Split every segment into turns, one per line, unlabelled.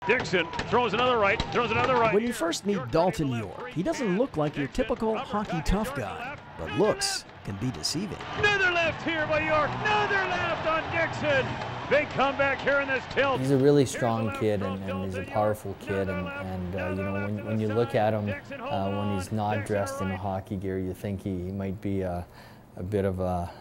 Dixon throws another right,
When you first meet Dalton Yorke, he doesn't look like your typical hockey tough guy, but looks can be deceiving.
Another left here by Yorke, another left on Dixon. Big comeback here in this tilt.
He's a really strong kid, and he's a powerful kid, and you know, when you look at him when he's not dressed in hockey gear, you think he might be a bit of a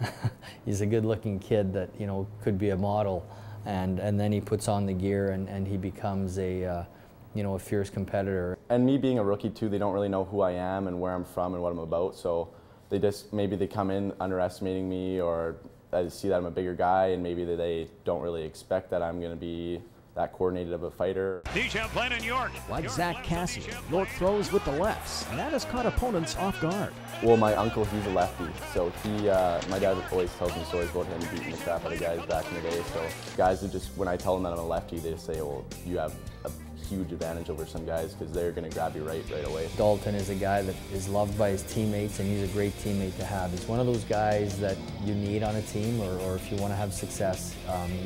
he's a good-looking kid that, you know, could be a model, and then he puts on the gear and he becomes a you know, a fierce competitor.
And me being a rookie too, they don't really know who I am and where I'm from and what I'm about, so they just maybe they come in underestimating me, or I see that I'm a bigger guy, and maybe they don't really expect that I'm going to be that coordinated of a fighter.
Champlain and Yorke.
Like Zach Cassian, Yorke throws with the lefts, and that has caught opponents off guard.
Well, my uncle, he's a lefty, so my dad always tells me stories about him beating the crap out of guys back in the day. So guys would just, when I tell them that I'm a lefty, they just say, well, you have a huge advantage over some guys because they're going to grab you right away.
Dalton is a guy that is loved by his teammates, and he's a great teammate to have. He's one of those guys that you need on a team, or if you want to have success,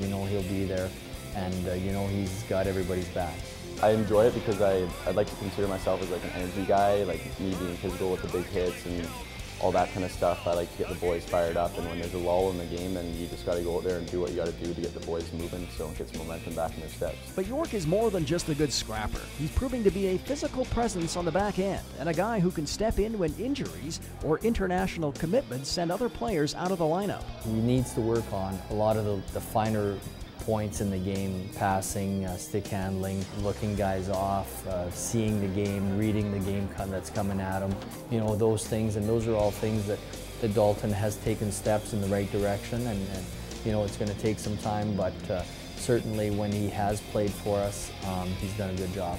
you know he'll be there, and you know he's got everybody's back.
I enjoy it because I'd like to consider myself as like an energy guy, like me being physical with the big hits and all that kind of stuff. I like to get the boys fired up, and when there's a lull in the game, then you just got to go out there and do what you got to do to get the boys moving, so get some momentum back in their steps.
But Yorke is more than just a good scrapper. He's proving to be a physical presence on the back end, and a guy who can step in when injuries or international commitments send other players out of the lineup.
He needs to work on a lot of the finer points in the game: passing, stick handling, looking guys off, seeing the game, reading the game that's coming at him. You know, those things, and those are all things that Dalton has taken steps in the right direction, and you know, it's going to take some time, but certainly when he has played for us, he's done a good job.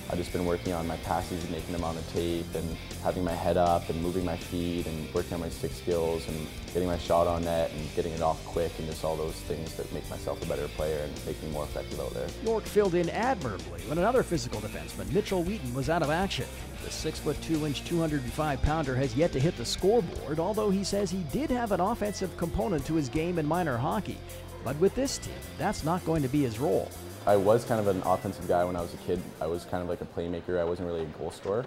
I've just been working on my passes and making them on the tape, and having my head up and moving my feet, and working on my stick skills and getting my shot on net and getting it off quick, and just all those things that make myself a better player and make me more effective out there.
Yorke filled in admirably when another physical defenseman, Mitchell Wheaton, was out of action. The 6'2", 205-pounder has yet to hit the scoreboard, although he says he did have an offensive component to his game in minor hockey. But with this team, that's not going to be his role.
I was kind of an offensive guy when I was a kid. I was kind of like a playmaker. I wasn't really a goal scorer.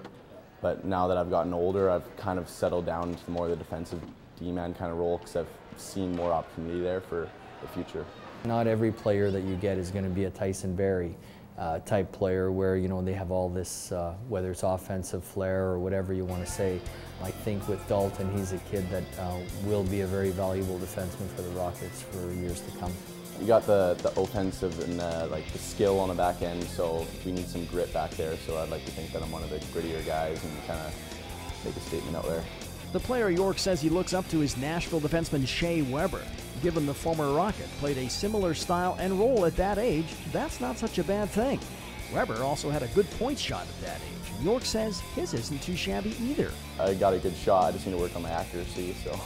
But now that I've gotten older, I've kind of settled down into more of the defensive D-man kind of role, because I've seen more opportunity there for the future.
Not every player that you get is going to be a Tyson Barrie type player where, you know, they have all this, whether it's offensive flair or whatever you want to say. I think with Dalton, he's a kid that will be a very valuable defenseman for the Rockets for years to come.
You got the offensive and like the skill on the back end, so we need some grit back there. So I'd like to think that I'm one of the grittier guys and kind of make a statement out there.
The player Yorke says he looks up to is Nashville defenseman Shea Weber. Given the former Rocket played a similar style and role at that age, that's not such a bad thing. Weber also had a good point shot at that age, and Yorke says his isn't too shabby either.
I got a good shot, I just need to work on my accuracy. So.